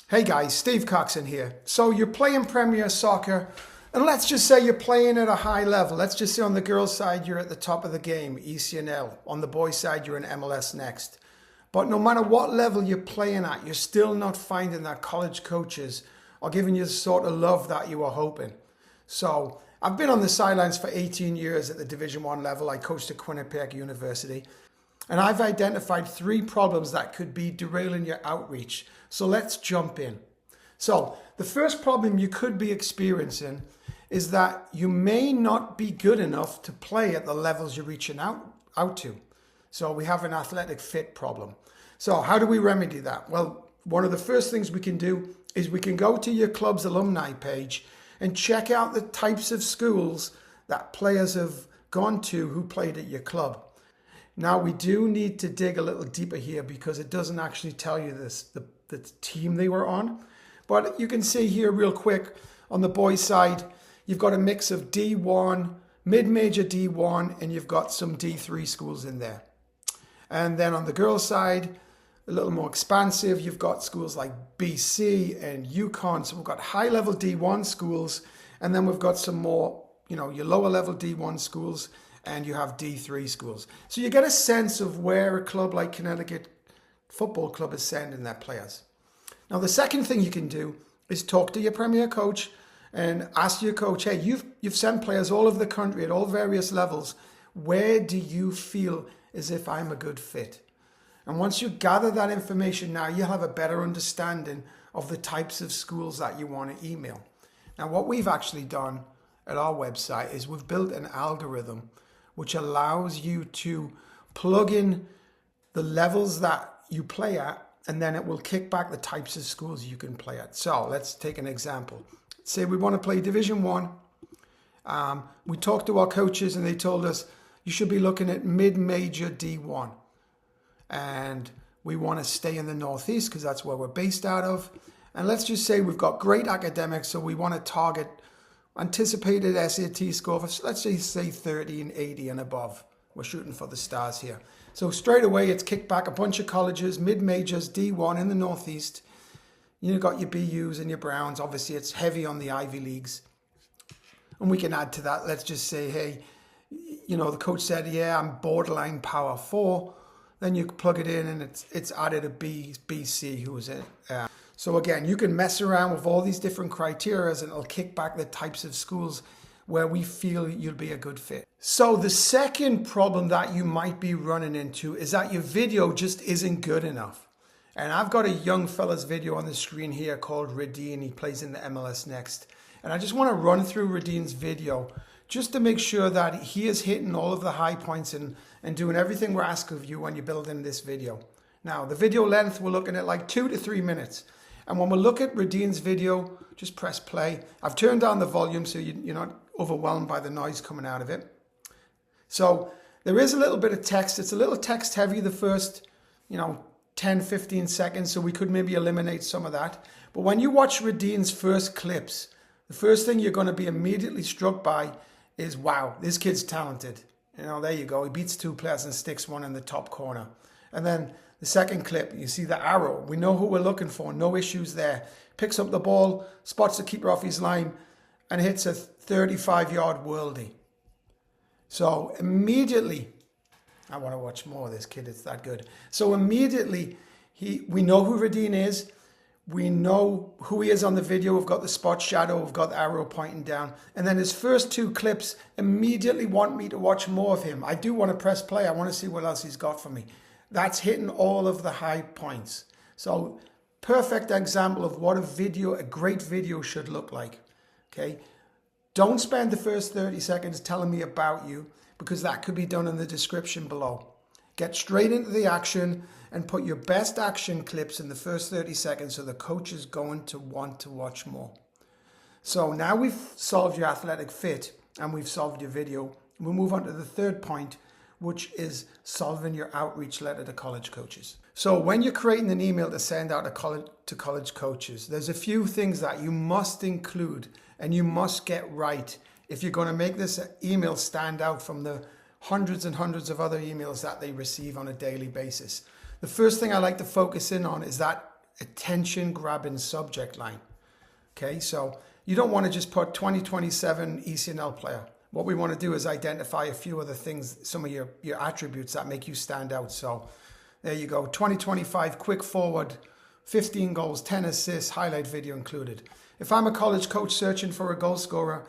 Hey guys, Steve Coxon here. So you're playing Premier Soccer, and let's just say you're playing at a high level. Let's just say on the girls' side, you're at the top of the game, ECNL. On the boys' side, you're in MLS Next. But no matter what level you're playing at, you're still not finding that college coaches are giving you the sort of love that you were hoping. So I've been on the sidelines for 18 years at the Division 1 level. I coached at Quinnipiac University. And I've identified 3 problems that could be derailing your outreach. So let's jump in. So the first problem you could be experiencing is that you may not be good enough to play at the levels you're reaching out to. So we have an athletic fit problem. So how do we remedy that? Well, one of the first things we can do is we can go to your club's alumni page and check out the types of schools that players have gone to who played at your club. Now, we do need to dig a little deeper here because it doesn't actually tell you the team they were on. But you can see here real quick on the boys' side, you've got a mix of D1, mid-major D1, and you've got some D3 schools in there. And then on the girls' side, a little more expansive, you've got schools like BC and UConn. So we've got high-level D1 schools, and then we've got some more, your lower-level D1 schools, and you have D3 schools. So you get a sense of where a club like Connecticut Football Club is sending their players. Now, the second thing you can do is talk to your premier coach and ask your coach, hey, you've sent players all over the country at all various levels. Where do you feel as if I'm a good fit? And once you gather that information, now you'll have a better understanding of the types of schools that you want to email. Now, what we've actually done at our website is we've built an algorithm which allows you to plug in the levels that you play at, and then it will kick back the types of schools you can play at. So let's take an example. Say we want to play Division 1. We talked to our coaches and they told us you should be looking at mid-major D1. And we want to stay in the Northeast because that's where we're based out of. And let's just say we've got great academics, so we want to target anticipated SAT score of, let's say 30 and 80 and above. We're shooting for the stars here. So straight away, it's kicked back a bunch of colleges, mid-majors, D1 in the Northeast. You've got your BUs and your Browns. Obviously, it's heavy on the Ivy Leagues. And we can add to that. Let's just say, hey, the coach said, yeah, I'm borderline Power 4. Then you plug it in and it's added a BC who was in. So again, you can mess around with all these different criteria and it'll kick back the types of schools where we feel you'll be a good fit. So the second problem that you might be running into is that your video just isn't good enough. And I've got a young fella's video on the screen here called Radine. He plays in the MLS Next. And I just want to run through Radine's video just to make sure that he is hitting all of the high points and doing everything we're asking of you when you're building this video. Now, the video length, we're looking at like 2 to 3 minutes. And when we look at Radine's video, just press play. I've turned down the volume so you're not overwhelmed by the noise coming out of it. So there is a little bit of text. It's a little text heavy the first, 10, 15 seconds. So we could maybe eliminate some of that. But when you watch Radine's first clips, the first thing you're going to be immediately struck by is, wow, this kid's talented. There you go. He beats 2 players and sticks one in the top corner. And then the second clip, you see the arrow. We know who we're looking for. No issues there. Picks up the ball, spots the keeper off his line, and hits a 35-yard worldie. So immediately, I want to watch more of this kid. It's that good. So immediately, we know who Radine is. We know who he is on the video. We've got the spot shadow. We've got the arrow pointing down. And then his first 2 clips immediately want me to watch more of him. I do want to press play. I want to see what else he's got for me. That's hitting all of the high points. So perfect example of what a great video should look like. Okay. Don't spend the first 30 seconds telling me about you because that could be done in the description below. Get straight into the action and put your best action clips in the first 30 seconds so the coach is going to want to watch more. So now we've solved your athletic fit and we've solved your video. We'll move on to the third point, which is solving your outreach letter to college coaches. So when you're creating an email to send out to college coaches, there's a few things that you must include and you must get right if you're going to make this email stand out from the hundreds and hundreds of other emails that they receive on a daily basis. The first thing I like to focus in on is that attention grabbing subject line. Okay, so you don't want to just put 2027 ECNL player. What we want to do is identify a few other things, some of your attributes that make you stand out. So there you go, 2025 quick forward, 15 goals, 10 assists, highlight video included. If I'm a college coach searching for a goal scorer,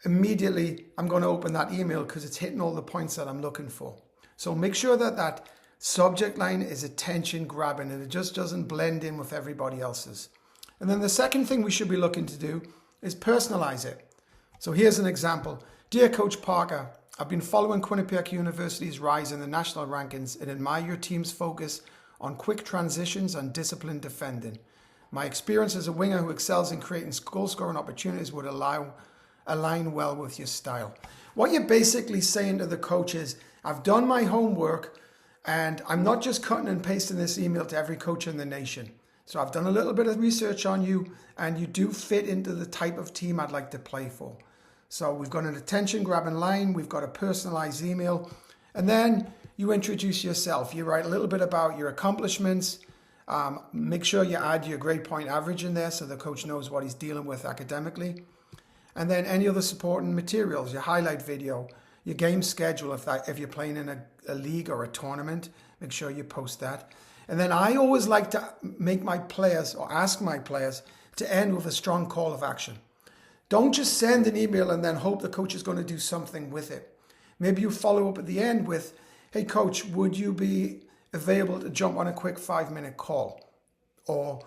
immediately I'm going to open that email because it's hitting all the points that I'm looking for. So make sure that that subject line is attention grabbing and it just doesn't blend in with everybody else's. And then the second thing we should be looking to do is personalize it. So here's an example. Dear Coach Parker, I've been following Quinnipiac University's rise in the national rankings and admire your team's focus on quick transitions and disciplined defending. My experience as a winger who excels in creating goal-scoring opportunities would align well with your style. What you're basically saying to the coach is, I've done my homework and I'm not just cutting and pasting this email to every coach in the nation. So I've done a little bit of research on you and you do fit into the type of team I'd like to play for. So we've got an attention grabbing line, we've got a personalized email, and then you introduce yourself. You write a little bit about your accomplishments. Make sure you add your grade point average in there so the coach knows what he's dealing with academically. And then any other supporting materials, your highlight video, your game schedule, if you're playing in a league or a tournament, make sure you post that. And then I always like to make my players or ask my players to end with a strong call of action. Don't just send an email and then hope the coach is going to do something with it. Maybe you follow up at the end with, hey coach, would you be available to jump on a quick 5-minute call? Or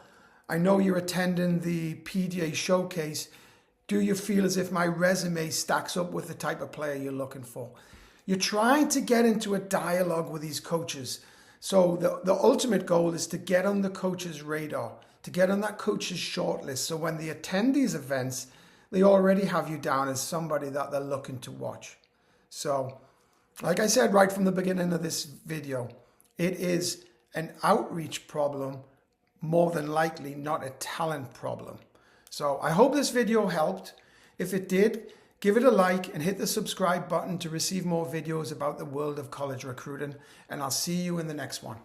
I know you're attending the PDA showcase. Do you feel as if my resume stacks up with the type of player you're looking for? You're trying to get into a dialogue with these coaches. So the ultimate goal is to get on the coach's radar, to get on that coach's shortlist. So when they attend these events, they already have you down as somebody that they're looking to watch. So like I said right from the beginning of this video, it is an outreach problem, more than likely not a talent problem. So I hope this video helped. If it did, give it a like and hit the subscribe button to receive more videos about the world of college recruiting. And I'll see you in the next one.